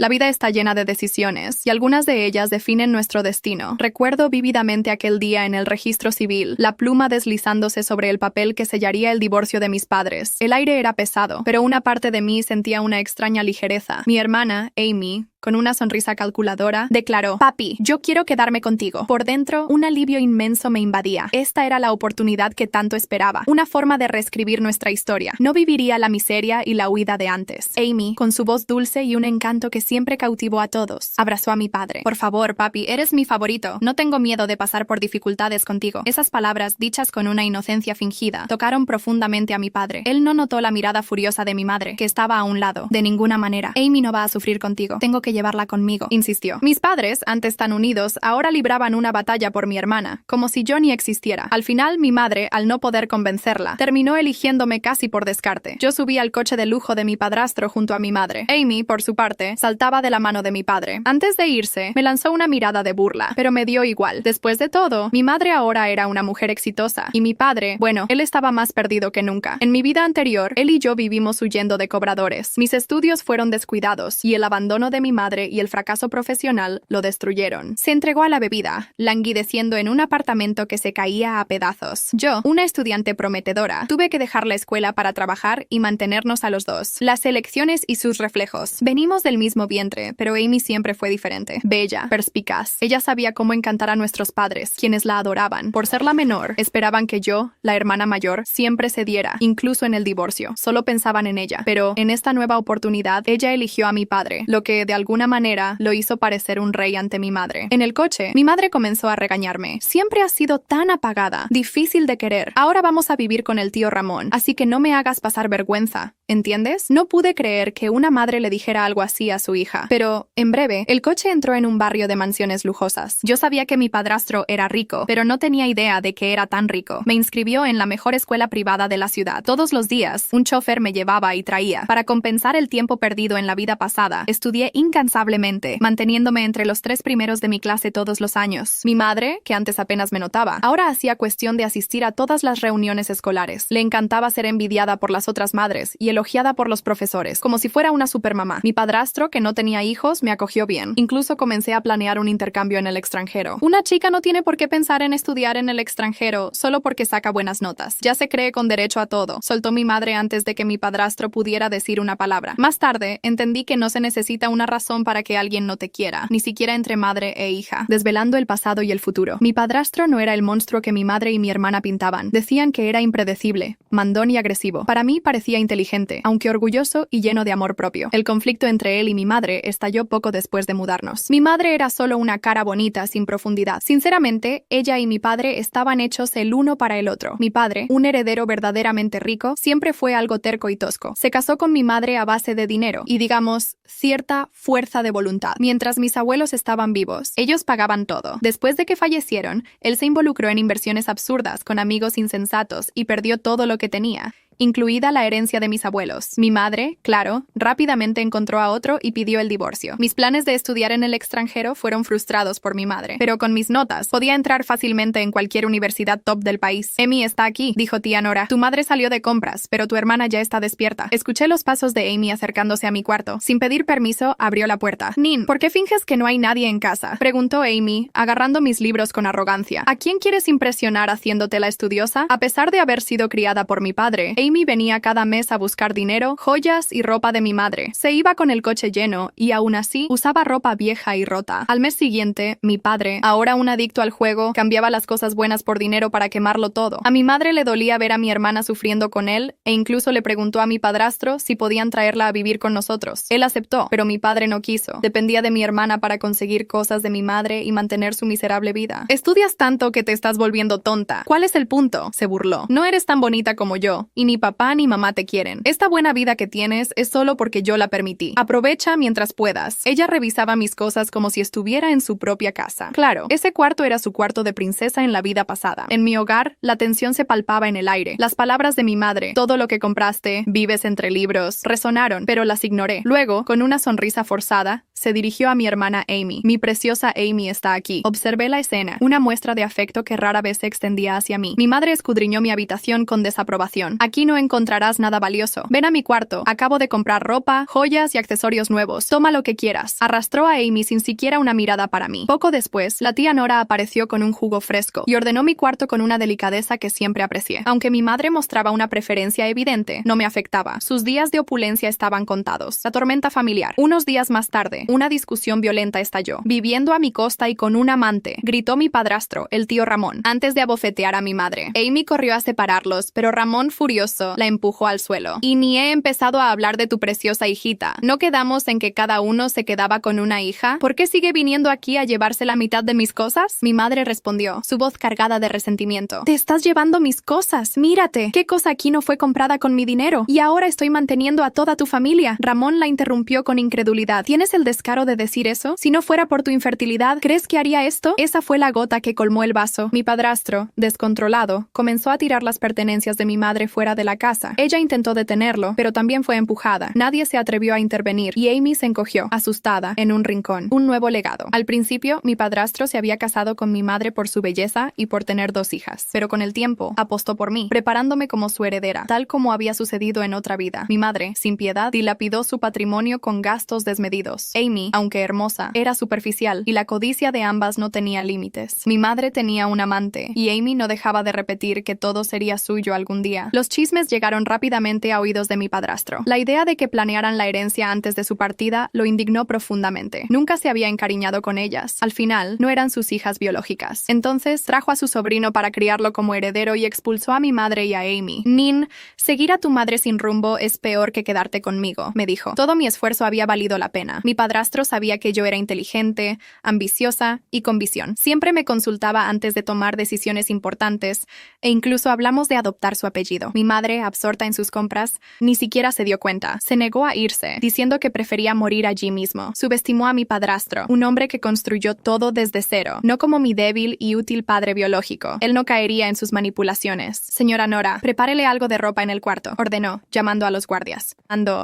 La vida está llena de decisiones, y algunas de ellas definen nuestro destino. Recuerdo vívidamente aquel día en el registro civil, la pluma deslizándose sobre el papel que sellaría el divorcio de mis padres. El aire era pesado, pero una parte de mí sentía una extraña ligereza. Mi hermana, Amy, con una sonrisa calculadora, declaró: «Papi, yo quiero quedarme contigo». Por dentro, un alivio inmenso me invadía. Esta era la oportunidad que tanto esperaba, una forma de reescribir nuestra historia. No viviría la miseria y la huida de antes. Amy, con su voz dulce y un encanto que siempre cautivó a todos, abrazó a mi padre. «Por favor, papi, eres mi favorito. No tengo miedo de pasar por dificultades contigo». Esas palabras, dichas con una inocencia fingida, tocaron profundamente a mi padre. Él no notó la mirada furiosa de mi madre, que estaba a un lado. «De ninguna manera. Amy no va a sufrir contigo. Tengo que llevarla conmigo», insistió. Mis padres, antes tan unidos, ahora libraban una batalla por mi hermana, como si yo ni existiera. Al final, mi madre, al no poder convencerla, terminó eligiéndome casi por descarte. Yo subí al coche de lujo de mi padrastro junto a mi madre. Amy, por su parte, saltaba de la mano de mi padre. Antes de irse, me lanzó una mirada de burla, pero me dio igual. Después de todo, mi madre ahora era una mujer exitosa, y mi padre, bueno, él estaba más perdido que nunca. En mi vida anterior, él y yo vivimos huyendo de cobradores. Mis estudios fueron descuidados, y el abandono de mi madre y el fracaso profesional lo destruyeron. Se entregó a la bebida, languideciendo en un apartamento que se caía a pedazos. Yo, una estudiante prometedora, tuve que dejar la escuela para trabajar y mantenernos a los dos. Las elecciones y sus reflejos. Venimos del mismo vientre, pero Amy siempre fue diferente. Bella, perspicaz. Ella sabía cómo encantar a nuestros padres, quienes la adoraban. Por ser la menor, esperaban que yo, la hermana mayor, siempre cediera, incluso en el divorcio. Solo pensaban en ella. Pero, en esta nueva oportunidad, ella eligió a mi padre, lo que, de alguna manera, lo hizo parecer un rey ante mi madre. En el coche, mi madre comenzó a regañarme. «Siempre has sido tan apagada, difícil de querer. Ahora vamos a vivir con el tío Ramón, así que no me hagas pasar vergüenza. ¿Entiendes?». No pude creer que una madre le dijera algo así a su hija. Pero, en breve, el coche entró en un barrio de mansiones lujosas. Yo sabía que mi padrastro era rico, pero no tenía idea de que era tan rico. Me inscribió en la mejor escuela privada de la ciudad. Todos los días, un chofer me llevaba y traía. Para compensar el tiempo perdido en la vida pasada, estudié incansablemente, manteniéndome entre los 3 primeros de mi clase todos los años. Mi madre, que antes apenas me notaba, ahora hacía cuestión de asistir a todas las reuniones escolares. Le encantaba ser envidiada por las otras madres y elogiada por los profesores, como si fuera una supermamá. Mi padrastro, que no tenía hijos, me acogió bien. Incluso comencé a planear un intercambio en el extranjero. Una chica no tiene por qué pensar en estudiar en el extranjero solo porque saca buenas notas. Ya se cree con derecho a todo, soltó mi madre antes de que mi padrastro pudiera decir una palabra. Más tarde, entendí que no se necesita una razón para que alguien no te quiera, ni siquiera entre madre e hija, desvelando el pasado y el futuro. Mi padrastro no era el monstruo que mi madre y mi hermana pintaban. Decían que era impredecible, mandón y agresivo. Para mí parecía inteligente, aunque orgulloso y lleno de amor propio. El conflicto entre él y mi madre estalló poco después de mudarnos. Mi madre era solo una cara bonita sin profundidad. Sinceramente, ella y mi padre estaban hechos el uno para el otro. Mi padre, un heredero verdaderamente rico, siempre fue algo terco y tosco. Se casó con mi madre a base de dinero y, digamos, cierta fuerza de voluntad. Mientras mis abuelos estaban vivos, ellos pagaban todo. Después de que fallecieron, él se involucró en inversiones absurdas con amigos insensatos y perdió todo lo que tenía, incluida la herencia de mis abuelos. Mi madre, claro, rápidamente encontró a otro y pidió el divorcio. Mis planes de estudiar en el extranjero fueron frustrados por mi madre, pero con mis notas podía entrar fácilmente en cualquier universidad top del país. «Amy está aquí», dijo tía Nora. «Tu madre salió de compras, pero tu hermana ya está despierta». Escuché los pasos de Amy acercándose a mi cuarto. Sin pedir permiso, abrió la puerta. «Nin, ¿por qué finges que no hay nadie en casa?», preguntó Amy, agarrando mis libros con arrogancia. «¿A quién quieres impresionar haciéndote la estudiosa?». A pesar de haber sido criada por mi padre, Amy venía cada mes a buscar dinero, joyas y ropa de mi madre. Se iba con el coche lleno y aún así usaba ropa vieja y rota. Al mes siguiente, mi padre, ahora un adicto al juego, cambiaba las cosas buenas por dinero para quemarlo todo. A mi madre le dolía ver a mi hermana sufriendo con él e incluso le preguntó a mi padrastro si podían traerla a vivir con nosotros. Él aceptó, pero mi padre no quiso. Dependía de mi hermana para conseguir cosas de mi madre y mantener su miserable vida. «Estudias tanto que te estás volviendo tonta. ¿Cuál es el punto?», se burló. «No eres tan bonita como yo, y ni papá ni mamá te quieren. Esta buena vida que tienes es solo porque yo la permití. Aprovecha mientras puedas». Ella revisaba mis cosas como si estuviera en su propia casa. Claro, ese cuarto era su cuarto de princesa en la vida pasada. En mi hogar, la tensión se palpaba en el aire. Las palabras de mi madre, «todo lo que compraste, vives entre libros», resonaron, pero las ignoré. Luego, con una sonrisa forzada, Se dirigió a mi hermana Amy. Mi preciosa Amy está aquí. Observé la escena, una muestra de afecto que rara vez se extendía hacia mí. Mi madre escudriñó mi habitación con desaprobación. Aquí no encontrarás nada valioso. Ven a mi cuarto. Acabo de comprar ropa, joyas y accesorios nuevos. Toma lo que quieras. Arrastró a Amy sin siquiera una mirada para mí. Poco después, la tía Nora apareció con un jugo fresco y ordenó mi cuarto con una delicadeza que siempre aprecié. Aunque mi madre mostraba una preferencia evidente, no me afectaba. Sus días de opulencia estaban contados. La tormenta familiar. Unos días más tarde, una discusión violenta estalló. Viviendo a mi costa y con un amante, gritó mi padrastro, el tío Ramón, antes de abofetear a mi madre. Amy corrió a separarlos, pero Ramón, furioso, la empujó al suelo. Y ni he empezado a hablar de tu preciosa hijita. ¿No quedamos en que cada uno se quedaba con una hija? ¿Por qué sigue viniendo aquí a llevarse la mitad de mis cosas? Mi madre respondió, su voz cargada de resentimiento. Te estás llevando mis cosas. Mírate. ¿Qué cosa aquí no fue comprada con mi dinero? Y ahora estoy manteniendo a toda tu familia. Ramón la interrumpió con incredulidad. ¿Tienes el descaro de decir eso? Si no fuera por tu infertilidad, ¿crees que haría esto? Esa fue la gota que colmó el vaso. Mi padrastro, descontrolado, comenzó a tirar las pertenencias de mi madre fuera de la casa. Ella intentó detenerlo, pero también fue empujada. Nadie se atrevió a intervenir y Amy se encogió, asustada, en un rincón. Un nuevo legado. Al principio, mi padrastro se había casado con mi madre por su belleza y por tener 2 hijas, pero con el tiempo apostó por mí, preparándome como su heredera, tal como había sucedido en otra vida. Mi madre, sin piedad, dilapidó su patrimonio con gastos desmedidos. Amy, aunque hermosa, era superficial y la codicia de ambas no tenía límites. Mi madre tenía un amante y Amy no dejaba de repetir que todo sería suyo algún día. Los chismes llegaron rápidamente a oídos de mi padrastro. La idea de que planearan la herencia antes de su partida lo indignó profundamente. Nunca se había encariñado con ellas. Al final, no eran sus hijas biológicas. Entonces, trajo a su sobrino para criarlo como heredero y expulsó a mi madre y a Amy. Nin, seguir a tu madre sin rumbo es peor que quedarte conmigo, me dijo. Todo mi esfuerzo había valido la pena. Mi padrastro sabía que yo era inteligente, ambiciosa y con visión. Siempre me consultaba antes de tomar decisiones importantes e incluso hablamos de adoptar su apellido. Mi madre, absorta en sus compras, ni siquiera se dio cuenta. Se negó a irse, diciendo que prefería morir allí mismo. Subestimó a mi padrastro, un hombre que construyó todo desde cero, no como mi débil y útil padre biológico. Él no caería en sus manipulaciones. Señora Nora, prepárele algo de ropa en el cuarto, ordenó, llamando a los guardias.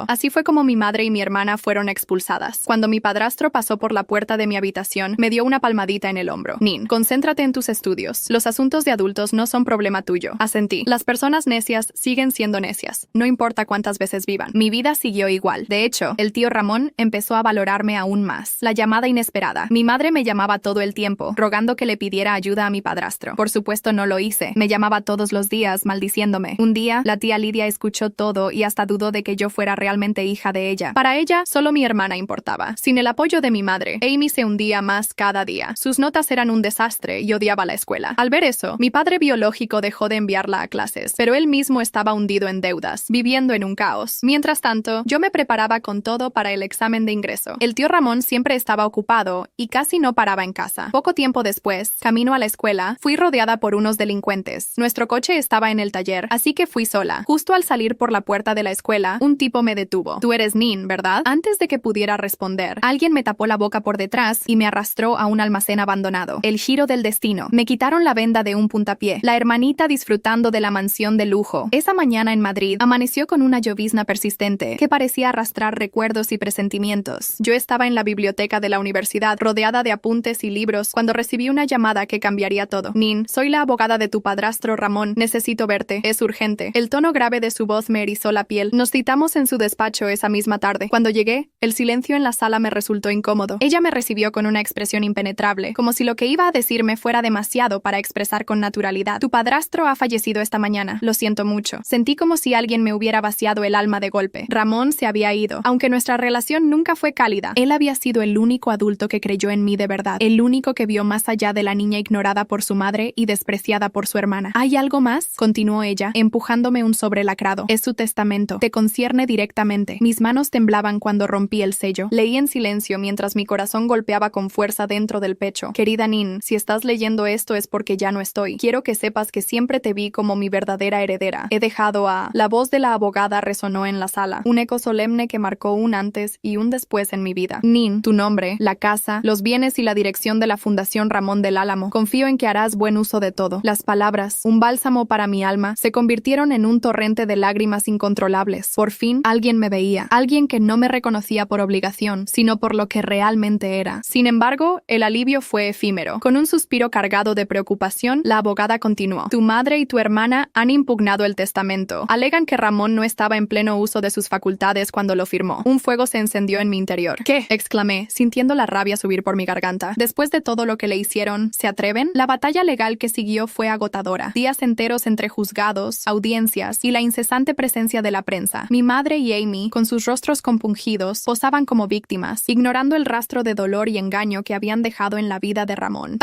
Así fue como mi madre y mi hermana fueron expulsadas. Cuando mi padrastro pasó por la puerta de mi habitación, me dio una palmadita en el hombro. Nin, concéntrate en tus estudios. Los asuntos de adultos no son problema tuyo. Asentí. Las personas necias siguen siendo necias, no importa cuántas veces vivan. Mi vida siguió igual. De hecho, el tío Ramón empezó a valorarme aún más. La llamada inesperada. Mi madre me llamaba todo el tiempo, rogando que le pidiera ayuda a mi padrastro. Por supuesto no lo hice. Me llamaba todos los días, maldiciéndome. Un día, la tía Lidia escuchó todo y hasta dudó de que yo fuera realmente hija de ella. Para ella, solo mi hermana importaba. Sin el apoyo de mi madre, Amy se hundía más cada día. Sus notas eran un desastre y odiaba la escuela. Al ver eso, mi padre biológico dejó de enviarla a clases, pero él mismo estaba hundido en deudas, viviendo en un caos. Mientras tanto, yo me preparaba con todo para el examen de ingreso. El tío Ramón siempre estaba ocupado y casi no paraba en casa. Poco tiempo después, camino a la escuela, fui rodeada por unos delincuentes. Nuestro coche estaba en el taller, así que fui sola. Justo al salir por la puerta de la escuela, un tipo me detuvo. Tú eres Nin, ¿verdad? Antes de que pudiera responder, alguien me tapó la boca por detrás y me arrastró a un almacén abandonado. El giro del destino. Me quitaron la venda de un puntapié. La hermanita disfrutando de la mansión de lujo. Esa mañana en Madrid, amaneció con una llovizna persistente que parecía arrastrar recuerdos y presentimientos. Yo estaba en la biblioteca de la universidad, rodeada de apuntes y libros, cuando recibí una llamada que cambiaría todo. Nin, soy la abogada de tu padrastro Ramón. Necesito verte. Es urgente. El tono grave de su voz me erizó la piel. Nos citamos en su despacho esa misma tarde. Cuando llegué, el silencio en la sala me resultó incómodo. Ella me recibió con una expresión impenetrable, como si lo que iba a decirme fuera demasiado para expresar con naturalidad. Tu padrastro ha fallecido esta mañana. Lo siento mucho. Sentí como si alguien me hubiera vaciado el alma de golpe. Ramón se había ido. Aunque nuestra relación nunca fue cálida, él había sido el único adulto que creyó en mí de verdad. El único que vio más allá de la niña ignorada por su madre y despreciada por su hermana. ¿Hay algo más? Continuó ella, empujándome un sobre lacrado. Es su testamento. Te concierne directamente. Mis manos temblaban cuando rompí el sello. Leí en silencio mientras mi corazón golpeaba con fuerza dentro del pecho. Querida Nin, si estás leyendo esto es porque ya no estoy. Quiero que sepas que siempre te vi como mi verdadera heredera. He dejado a... La voz de la abogada resonó en la sala. Un eco solemne que marcó un antes y un después en mi vida. Nin, tu nombre, la casa, los bienes y la dirección de la Fundación Ramón del Álamo. Confío en que harás buen uso de todo. Las palabras, un bálsamo para mi alma, se convirtieron en un torrente de lágrimas incontrolables. Por fin, alguien me veía. Alguien que no me reconocía por obligación, sino por lo que realmente era. Sin embargo, el alivio fue efímero. Con un suspiro cargado de preocupación, la abogada continuó. Tu madre y tu hermana han impugnado el testamento. Alegan que Ramón no estaba en pleno uso de sus facultades cuando lo firmó. Un fuego se encendió en mi interior. ¿Qué? Exclamé, sintiendo la rabia subir por mi garganta. Después de todo lo que le hicieron, ¿se atreven? La batalla legal que siguió fue agotadora. Días enteros entre juzgados, audiencias y la incesante presencia de la prensa. Mi madre y Amy, con sus rostros compungidos, posaban como víctimas, ignorando el rastro de dolor y engaño que habían dejado en la vida de Ramón.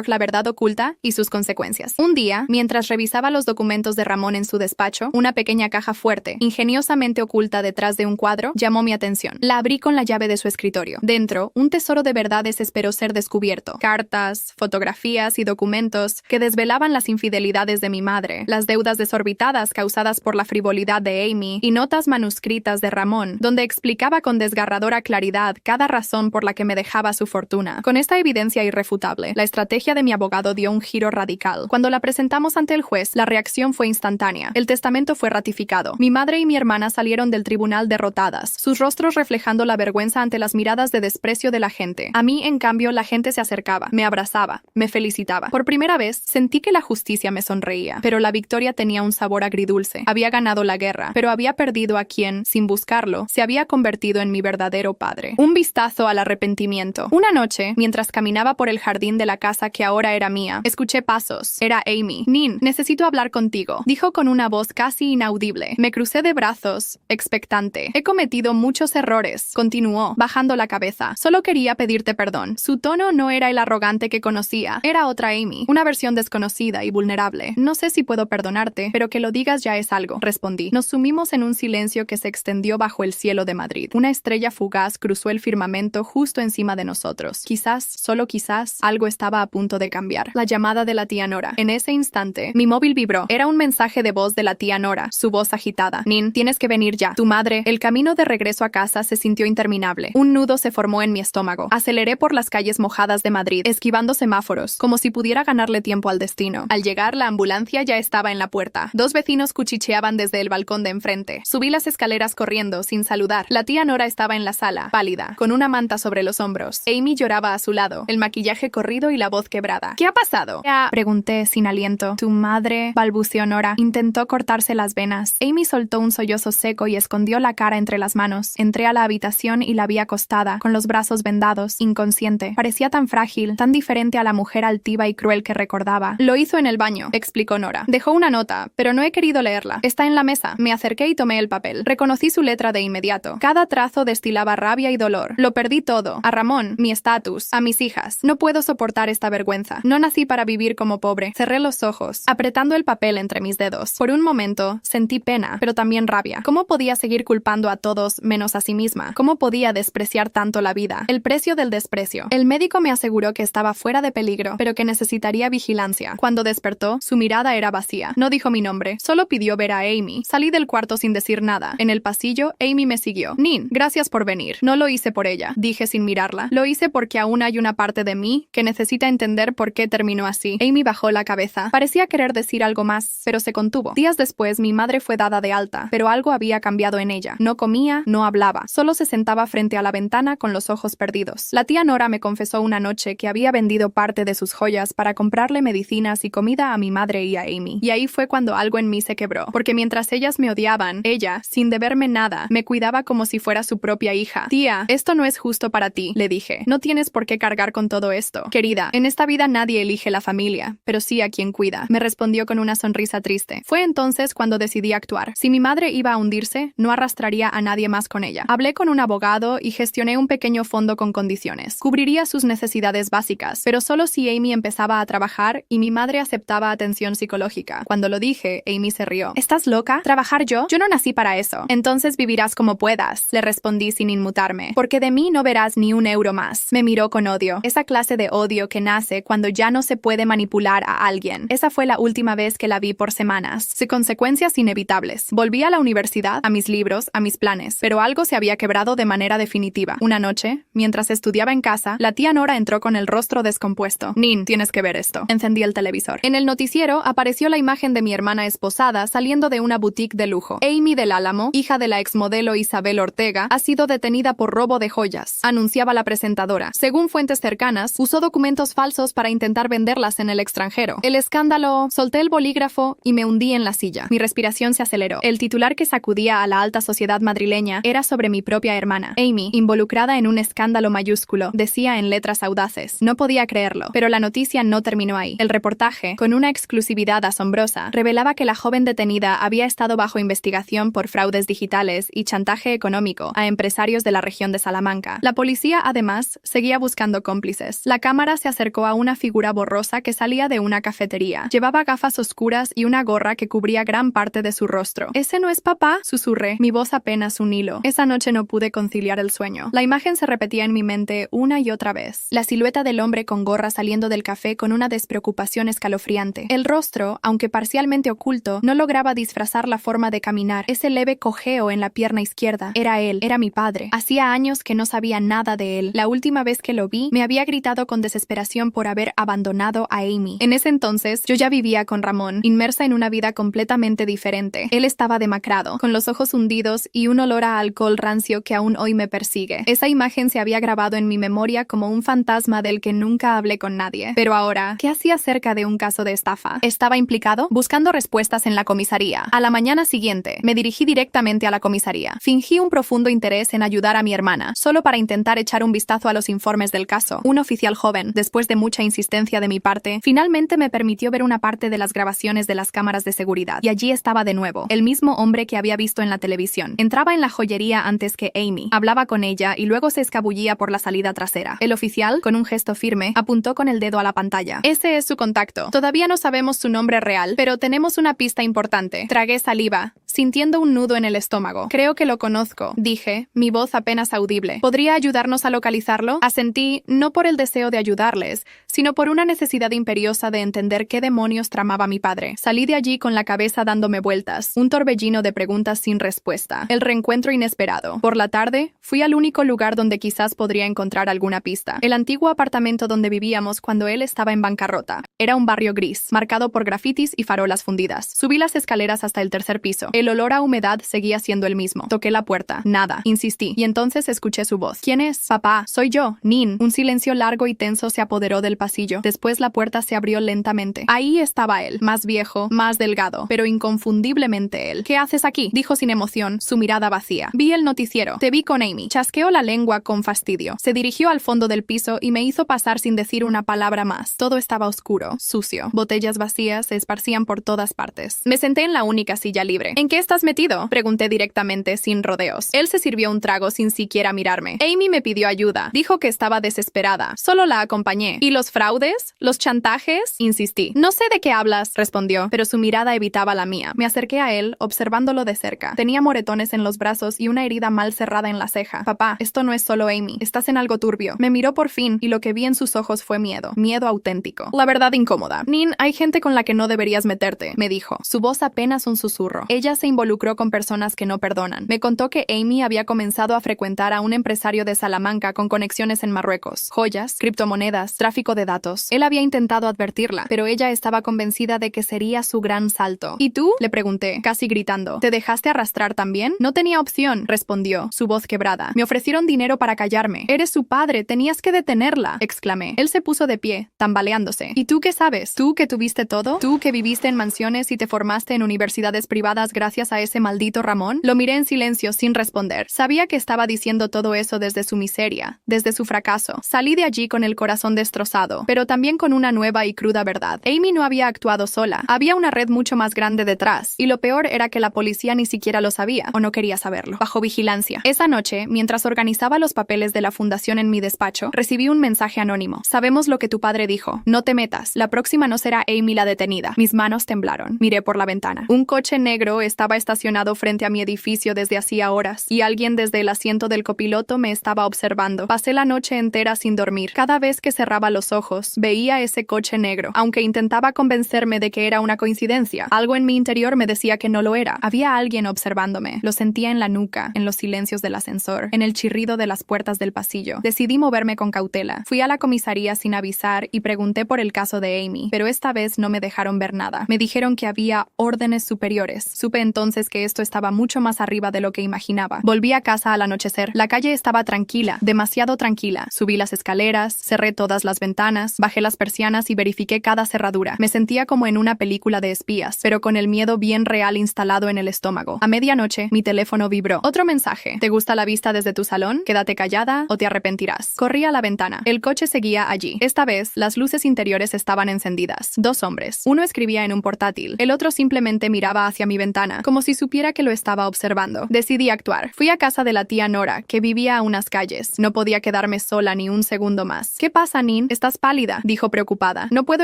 La verdad oculta y sus consecuencias. Un día, mientras revisaba los documentos de Ramón en su despacho, una pequeña caja fuerte, ingeniosamente oculta detrás de un cuadro, llamó mi atención. La abrí con la llave de su escritorio. Dentro, un tesoro de verdades esperó ser descubierto. Cartas, fotografías y documentos que desvelaban las infidelidades de mi madre, las deudas desorbitadas causadas por la frivolidad de Amy y notas manuscritas de Ramón, donde explicaba con desgarradora claridad cada razón por la que me dejaba su fortuna. Con esta evidencia irrefutable, la estrategia de mi abogado dio un giro radical. Cuando la presentamos ante el juez, la reacción fue instantánea. El testamento fue ratificado. Mi madre y mi hermana salieron del tribunal derrotadas, sus rostros reflejando la vergüenza ante las miradas de desprecio de la gente. A mí, en cambio, la gente se acercaba, me abrazaba, me felicitaba. Por primera vez, sentí que la justicia me sonreía, pero la victoria tenía un sabor agridulce. Había ganado la guerra, pero había perdido a quien, sin buscarlo, se había convertido en mi verdadero padre. Un vistazo al arrepentimiento. Una noche, mientras caminaba por el jardín de la casa que ahora era mía, escuché pasos. Era Amy. Nin, necesito hablar contigo, dijo con una voz casi inaudible. Me crucé de brazos, expectante. He cometido muchos errores, continuó, bajando la cabeza. Solo quería pedirte perdón. Su tono no era el arrogante que conocía. Era otra Amy, una versión desconocida y vulnerable. No sé si puedo perdonarte, pero que lo digas ya es algo, respondí. Nos sumimos en un silencio que se extendió bajo el cielo de Madrid. Una estrella fugaz cruzó el firmamento justo encima de nosotros. Quizás, solo quizás, algo estaba a punto de cambiar. La llamada de la tía Nora. En ese instante, mi móvil vibró. Era un mensaje de voz de la tía Nora, su voz agitada. Nin, tienes que venir ya. Tu madre. El camino de regreso a casa se sintió interminable. Un nudo se formó en mi estómago. Aceleré por las calles mojadas de Madrid, esquivando semáforos, como si pudiera ganarle tiempo al destino. Al llegar, la ambulancia ya estaba en la puerta. Dos vecinos cuchicheaban desde el balcón de enfrente. Subí las escaleras corriendo, sin saludar. La tía Nora estaba en la sala, pálida, con una manta sobre los hombros. Amy lloraba a su lado, el maquillaje corrido y la voz quebrada. ¿Qué ha pasado? Pregunté sin aliento. Tu madre, balbuceó Nora. Intentó cortarse las venas. Amy soltó un sollozo seco y escondió la cara entre las manos. Entré a la habitación y la vi acostada, con los brazos vendados, inconsciente. Parecía tan frágil, tan diferente a la mujer altiva y cruel que recordaba. Lo hizo en el baño, explicó Nora. Dejó una nota, pero no he querido leerla. Está en la mesa. Me acerqué y tomé el papel. Reconocí su letra de inmediato. Cada trazo destilaba rabia y dolor. Lo perdí todo. A Ramón, mi estatus, a mis hijas. No puedo soportar esta vergüenza. No nací para vivir como pobre. Cerré los ojos, apretando el papel entre mis dedos. Por un momento, sentí pena, pero también rabia. ¿Cómo podía seguir culpando a todos menos a sí misma? ¿Cómo podía despreciar tanto la vida? El precio del desprecio. El médico me aseguró que estaba fuera de peligro, pero que necesitaría vigilancia. Cuando despertó, su mirada era vacía. No dijo mi nombre, solo pidió ver a Amy. Salí del cuarto sin decir nada. En el pasillo, Amy me siguió. Nin, gracias por venir. No lo hice por ella, dije sin mirarla. Lo hice porque aún hay una parte de mí que necesita entender por qué terminó así. Amy bajó la cabeza. Parecía querer decir algo más, pero se contuvo. Días después, mi madre fue dada de alta, pero algo había cambiado en ella. No comía, no hablaba. Solo se sentaba frente a la ventana con los ojos perdidos. La tía Nora me confesó una noche que había vendido parte de sus joyas para comprarle medicinas y comida a mi madre y a Amy. Y ahí fue cuando algo en mí se quebró, porque mientras ellas me odiaban, ella, sin deberme nada, me cuidaba como si fuera su propia hija. Tía, esto no es justo para ti, le dije. No tienes por qué cargar con todo esto. Querida, en esta vida nadie elige la familia, pero sí a quien cuida, me respondió con una sonrisa triste. Fue entonces cuando decidí actuar. Si mi madre iba a hundirse, no arrastraría a nadie más con ella. Hablé con un abogado y gestioné un pequeño fondo con condiciones. Cubriría sus necesidades básicas, pero solo si Amy empezaba a trabajar y mi madre aceptaba atención psicológica. Cuando lo dije, Amy se rió. ¿Estás loca? ¿Trabajar yo? Yo no nací para eso. Entonces vivirás como puedas, le respondí sin inmutarme. Porque de mí no verás ni un euro más. Me miró con odio. Esa clase de odio que nace cuando ya no se puede manipular a alguien. Esa fue la última vez que la vi por semanas. Sin consecuencias inevitables. Volví a la universidad, a mis libros, a mis planes, pero algo se había quebrado de manera definitiva. Una noche, mientras estudiaba en casa, la tía Nora entró con el rostro descompuesto. Nin, tienes que ver esto. Encendí el televisor. En el noticiero apareció la imagen de mi hermana esposada saliendo de una boutique de lujo. Amy del Álamo, hija de la exmodelo Isabel Ortega, ha sido detenida por robo de joyas, anunciaba la presentadora. Según fuentes cercanas, usó documentos falsos para intentar venderlas en el extranjero. El escándalo... Solté el bolígrafo y me hundí en la silla. Mi respiración se aceleró. El titular que sacudía a la alta sociedad madrileña era sobre mi propia hermana, Amy, involucrada en un escándalo mayúsculo, decía en letras audaces. No podía creerlo, pero la noticia no terminó ahí. El reportaje, con una exclusividad asombrosa, revelaba que la joven detenida había estado bajo investigación por fraudes digitales y chantaje económico a empresarios de la región de Salamanca. La policía, además, seguía buscando cómplices. La cámara se acercó a una figura borrosa que salía de una cafetería. Llevaba gafas oscuras y una gorra que cubría gran parte de su rostro. ¿Ese no es papá?, susurré, mi voz apenas un hilo. Esa noche no pude conciliar el sueño. La imagen se repetía en mi mente una y otra vez. La silueta del hombre con gorra saliendo del café con una despreocupación escalofriante. El rostro, aunque parcialmente oculto, no lograba disfrazar la forma de caminar. Ese leve cojeo en la pierna izquierda. Era él, era mi padre. Hacía años que no sabía nada de él. La última vez que lo vi, me había gritado con desesperación por haber abandonado a Amy. En ese entonces, yo ya vivía con Ramón, inmersa en una vida completamente diferente. Él estaba demacrado, con los ojos hundidos y un olor a alcohol rancio que aún hoy me persigue. Esa imagen se había grabado en mi memoria como un fantasma del que nunca hablé con nadie. Pero ahora, ¿qué hacía cerca de un caso de estafa? ¿Estaba implicado? Buscando respuestas en la comisaría. A la mañana siguiente, me dirigí directamente a la comisaría. Fingí un profundo interés en ayudar a mi hermana, solo para intentar echar un vistazo a los informes del caso. Un oficial joven, después de mucha insistencia de mi parte, finalmente me permitió ver una parte de las grabaciones de las cámaras de seguridad. Y allí estaba de nuevo, el mismo hombre que había visto en la televisión. Entraba en la joyería antes que Amy, hablaba con ella y luego se escabullía por la salida trasera. El oficial, con un gesto firme, apuntó con el dedo a la pantalla. Ese es su contacto. Todavía no sabemos su nombre real, pero tenemos una pista importante. Tragué saliva, sintiendo un nudo en el estómago. Creo que lo conozco, dije, mi voz apenas audible. ¿Podría ayudarnos a localizarlo? Asentí, no por el deseo de ayudarles, sino por una necesidad imperiosa de entender qué demonios tramaba mi padre. Salí de allí con la cabeza dándome vueltas, un torbellino de preguntas sin respuesta. El reencuentro inesperado. Por la tarde, fui al único lugar donde quizás podría encontrar alguna pista. El antiguo apartamento donde vivíamos cuando él estaba en bancarrota. Era un barrio gris, marcado por grafitis y farolas fundidas. Subí las escaleras hasta el tercer piso. El olor a humedad seguía siendo el mismo. Toqué la puerta. Nada. Insistí. Y entonces escuché su voz. ¿Quién es? Papá, soy yo, Nin. Un silencio largo y tenso se apoderó del pasillo. Después la puerta se abrió lentamente. Ahí estaba él, más viejo, más delgado, pero inconfundiblemente él. ¿Qué haces aquí?, dijo sin emoción, su mirada vacía. Vi el noticiero. Te vi con Amy. Chasqueó la lengua con fastidio. Se dirigió al fondo del piso y me hizo pasar sin decir una palabra más. Todo estaba oscuro, sucio. Botellas vacías se esparcían por todas partes. Me senté en la única silla libre. ¿En qué estás metido?, pregunté directamente, sin rodeos. Él se sirvió un trago sin siquiera mirarme. Amy me pidió ayuda. Dijo que estaba desesperada. Solo la acompañé. ¿Y los fraudes? ¿Los chantajes? Insistí. No sé de qué hablas, respondió, pero su mirada evitaba la mía. Me acerqué a él, observándolo de cerca. Tenía moretones en los brazos y una herida mal cerrada en la ceja. Papá, esto no es solo Amy. Estás en algo turbio. Me miró por fin y lo que vi en sus ojos fue miedo. Miedo auténtico. La verdad incómoda. Nin, hay gente con la que no deberías meterte, me dijo. Su voz apenas un susurro. Ella se involucró con personas que no perdonan. Me contó que Amy había comenzado a frecuentar a un empresario de Salamanca con conexiones en Marruecos. Joyas, criptomonedas, tráfico de datos. Él había intentado advertirla, pero ella estaba convencida de que sería su gran salto. ¿Y tú?, le pregunté, casi gritando. ¿Te dejaste arrastrar también? No tenía opción, respondió, su voz quebrada. Me ofrecieron dinero para callarme. Eres su padre, tenías que detenerla, exclamé. Él se puso de pie, tambaleándose. ¿Y tú qué sabes? ¿Tú que tuviste todo? ¿Tú que viviste en mansiones y te formaste en universidades privadas gracias a ese maldito Ramón? Lo miré en silencio, sin responder. Sabía que estaba diciendo todo eso desde su miseria, desde su fracaso. Salí de allí con el corazón destrozado, pero también con una nueva y cruda verdad. Amy no había actuado sola. Había una red mucho más grande detrás, y lo peor era que la policía ni siquiera lo sabía, o no quería saberlo. Bajo vigilancia. Esa noche, mientras organizaba los papeles de la fundación en mi despacho, recibí un mensaje anónimo. Sabemos lo que tu padre dijo. No te metas. La próxima no será Amy la detenida. Mis manos temblaron. Miré por la ventana. Un coche negro estaba estacionado frente a mi edificio desde hacía horas, y alguien desde el asiento del copiloto me estaba observando. Pasé la noche entera sin dormir. Cada vez que cerraba los ojos, veía ese coche negro. Aunque intentaba convencerme de que era una coincidencia, algo en mi interior me decía que no lo era. Había alguien observándome. Lo sentía en la nuca, en los silencios del ascensor, en el chirrido de las puertas del pasillo. Decidí moverme con cautela. Fui a la comisaría sin avisar y pregunté por el caso de Amy, pero esta vez no me dejaron ver nada. Me dijeron que había órdenes superiores. Supe entonces que esto estaba mucho más arriba de lo que imaginaba. Volví a casa al anochecer. La calle estaba tranquila, demasiado tranquila. Subí las escaleras, cerré todas las ventanas, bajé las persianas y verifiqué cada cerradura. Me sentía como en una película de espías, pero con el miedo bien real instalado en el estómago. A medianoche, mi teléfono vibró. Otro mensaje. ¿Te gusta la vista desde tu salón? Quédate callada o te arrepentirás. Corrí a la ventana. El coche seguía allí. Esta vez, las luces interiores estaban encendidas. Dos hombres. Uno escribía en un portátil. El otro simplemente miraba hacia mi ventana, como si supiera que lo estaba observando. Decidí actuar. Fui a casa de la tía Nora, que vivía a unas calles. No podía quedarme sola ni un segundo más. ¿Qué pasa, Nin? Estás pálida, dijo preocupada. No puedo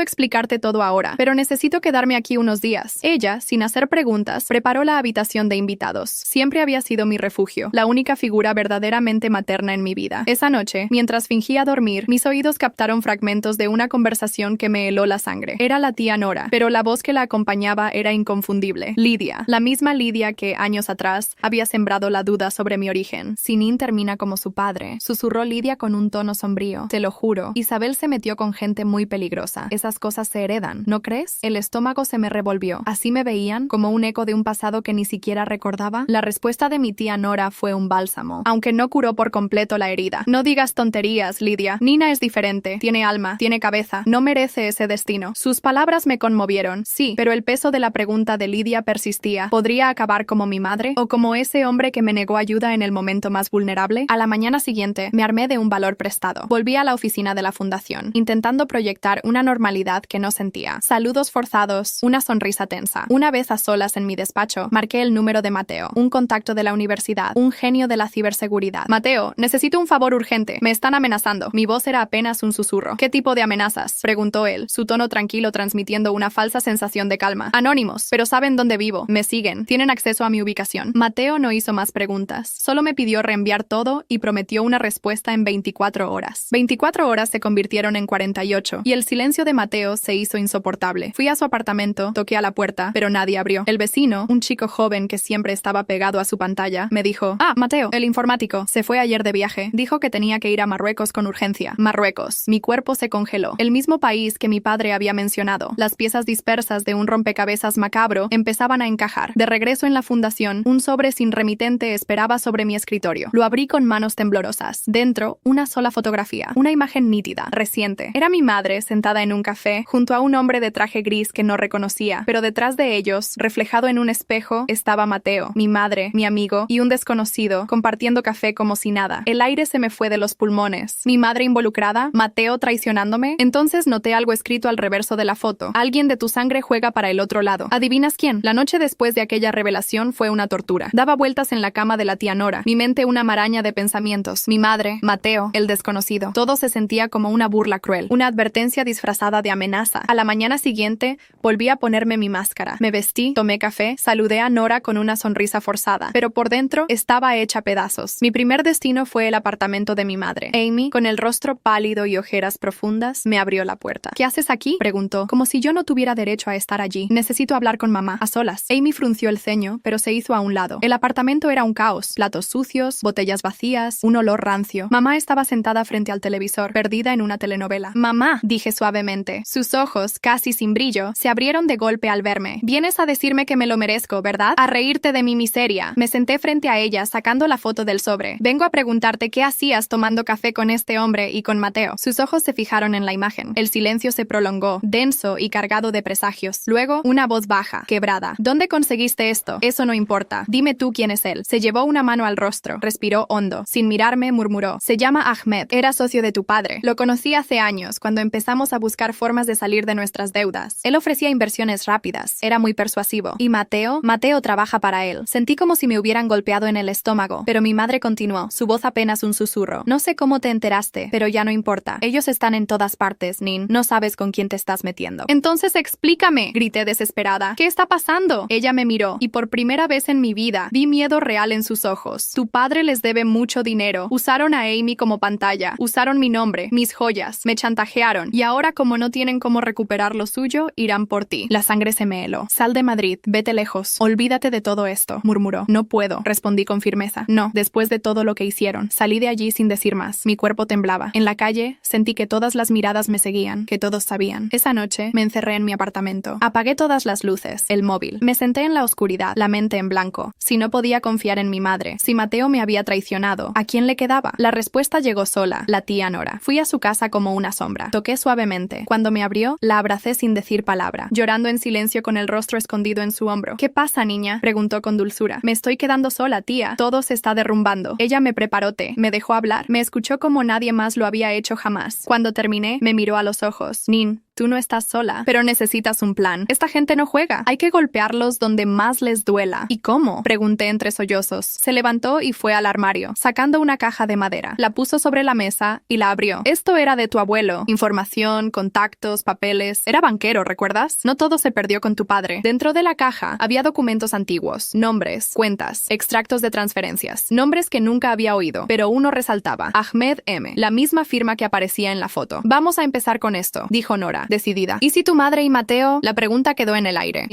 explicarte todo ahora, pero necesito quedarme aquí unos días. Ella, sin hacer preguntas, preparó la habitación de invitados. Siempre había sido mi refugio, la única figura verdaderamente materna en mi vida. Esa noche, mientras fingía dormir, mis oídos captaron fragmentos de una conversación que me heló la sangre. Era la tía Nora, pero la voz que la acompañaba era inconfundible. Lidia, la misma Lidia que, años atrás, había sembrado la duda sobre mi origen. Si Nin termina como su padre, susurró Lidia con un tono sombrío. Te lo juro, Isabel se metió con gente muy peligrosa. Esas cosas se heredan, ¿no crees? El estómago se me revolvió. ¿Así me veían? ¿Como un eco de un pasado que ni siquiera recordaba? La respuesta de mi tía Nora fue un bálsamo, aunque no curó por completo la herida. No digas tonterías, Lidia. Nina es diferente. Tiene alma, tiene cabeza. No merece ese destino. Sus palabras me conmovieron, sí, pero el peso de la pregunta de Lidia persistía. ¿Podría acabar como mi madre? ¿O como ese hombre que me negó ayuda en el momento más vulnerable? A la mañana siguiente, me armé de un valor prestado. Volví a la oficina de la fundación, intentando proyectar una normalidad que no sentía. Saludos forzados, una sonrisa tensa. Una vez a solas en mi despacho, marqué el número de Mateo, un contacto de la universidad, un genio de la ciberseguridad. Mateo, necesito un favor urgente. Me están amenazando. Mi voz era apenas un susurro. ¿Qué tipo de amenazas?, preguntó él, su tono tranquilo transmitiendo una falsa sensación de calma. Anónimos, pero saben dónde vivo. Me siguen. Tienen acceso a mi ubicación. Mateo no hizo más preguntas. Solo me pidió reenviar todo y prometió una respuesta en 24 horas. 24 horas se convirtieron en 48, y el silencio de Mateo se hizo insoportable. Fui a su apartamento, toqué a la puerta, pero nadie abrió. El vecino, un chico joven que siempre estaba pegado a su pantalla, me dijo: «Ah, Mateo, el informático, se fue ayer de viaje. Dijo que tenía que ir a Marruecos con urgencia». Marruecos. Mi cuerpo se congeló. El mismo país que mi padre había mencionado. Las piezas dispersas de un rompecabezas macabro empezaban a encajar. De regreso en la fundación, un sobre sin remitente esperaba sobre mi escritorio. Lo abrí con manos temblorosas. Dentro, una sola fotografía. Una imagen nítida, reciente. Era mi madre sentada en un café, junto a un hombre de traje gris que no reconocía, pero detrás de ellos, reflejado en un espejo, estaba Mateo, mi madre, mi amigo y un desconocido, compartiendo café como si nada. El aire se me fue de los pulmones. ¿Mi madre involucrada? ¿Mateo traicionándome? Entonces noté algo escrito al reverso de la foto. Alguien de tu sangre juega para el otro lado. ¿Adivinas quién? La noche después de aquella revelación fue una tortura. Daba vueltas en la cama de la tía Nora, mi mente una maraña de pensamientos. Mi madre, Mateo, el desconocido. Todo se sentía como una burla cruel, una advertencia disfrazada de amenaza. A la mañana siguiente, volví a ponerme mi máscara. Me vestí, tomé café, saludé a Nora con una sonrisa forzada, pero por dentro estaba hecha pedazos. Mi primer destino fue el apartamento de mi madre. Amy, con el rostro pálido y ojeras profundas, me abrió la puerta. «¿Qué haces aquí?», preguntó, como si yo no tuviera derecho a estar allí. «Necesito hablar con mamá, a solas». Amy frunció el ceño, pero se hizo a un lado. El apartamento era un caos, platos sucios, botellas vacías, un olor rancio. Mamá estaba sentada frente al televisor, perdida en una telenovela. «Mamá», dije suavemente. Sus ojos, casi sin brillo, se abrieron de golpe al verme. «Vienes a decirme que me lo merezco, ¿verdad? A reírte de mi miseria». Me senté frente a ella, sacando la foto del sobre. «Vengo a preguntarte qué hacías tomando café con este hombre y con Mateo». Sus ojos se fijaron en la imagen. El silencio se prolongó, denso y cargado de presagios. Luego, una voz baja, quebrada. «¿Dónde conseguiste esto? Eso no importa. Dime tú quién es él». Se llevó una mano al rostro. Respiró hondo. Sin mirarme, murmuró: «Se llama Ahmed. Era socio de tu padre. Lo conocí hace años, cuando empezamos a buscar formas de salir de nuestras deudas. Él ofrecía inversiones rápidas. Era muy persuasivo. ¿Y Mateo? Mateo trabaja para él». Sentí como si me hubieran golpeado en el estómago, pero mi madre continuó, su voz apenas un susurro: «No sé cómo te enteraste, pero ya no importa. Ellos están en todas partes, Nin. No sabes con quién te estás metiendo». «Entonces explícame», grité desesperada. «¿Qué está pasando?». Ella me miró, y por primera vez en mi vida, vi miedo real en sus ojos. «Tu padre les debe mucho dinero. Usaron a Amy como pantalla. Usaron mi nombre, mis joyas. Me chantajearon. Y ahora, como no tienen cómo recuperar lo suyo, irán por ti». La sangre se me heló. «Sal de Madrid. Vete lejos. Olvídate de todo esto», murmuró. «No puedo», respondí con firmeza. «No, después de todo lo que hicieron». Salí de allí sin decir más. Mi cuerpo temblaba. En la calle, sentí que todas las miradas me seguían, que todos sabían. Esa noche, me encerré en mi apartamento. Apagué todas las luces, el móvil. Me senté en la oscuridad, la mente en blanco. Si no podía confiar en mi madre, pregunté. Si Mateo me había traicionado, ¿a quién le quedaba? La respuesta llegó sola, la tía Nora. Fui a su casa como una sombra. Toqué suavemente. Cuando me abrió, la abracé sin decir palabra, llorando en silencio con el rostro escondido en su hombro. ¿Qué pasa, niña?, preguntó con dulzura. Me estoy quedando sola, tía. Todo se está derrumbando. Ella me preparó té, me dejó hablar, me escuchó como nadie más lo había hecho jamás. Cuando terminé, me miró a los ojos. Nin, tú no estás sola, pero necesitas un plan. Esta gente no juega. Hay que golpearlos donde más les duela. ¿Y cómo?, pregunté entre sollozos. Se levantó y fue al armario, sacando una caja de madera. La puso sobre la mesa y la abrió. Esto era de tu abuelo. Información, contactos, papeles. Era banquero, ¿recuerdas? No todo se perdió con tu padre. Dentro de la caja había documentos antiguos, nombres, cuentas, extractos de transferencias, nombres que nunca había oído, pero uno resaltaba: Ahmed M., la misma firma que aparecía en la foto. Vamos a empezar con esto, dijo Nora, decidida. ¿Y si tu madre y Mateo? La pregunta quedó en el aire.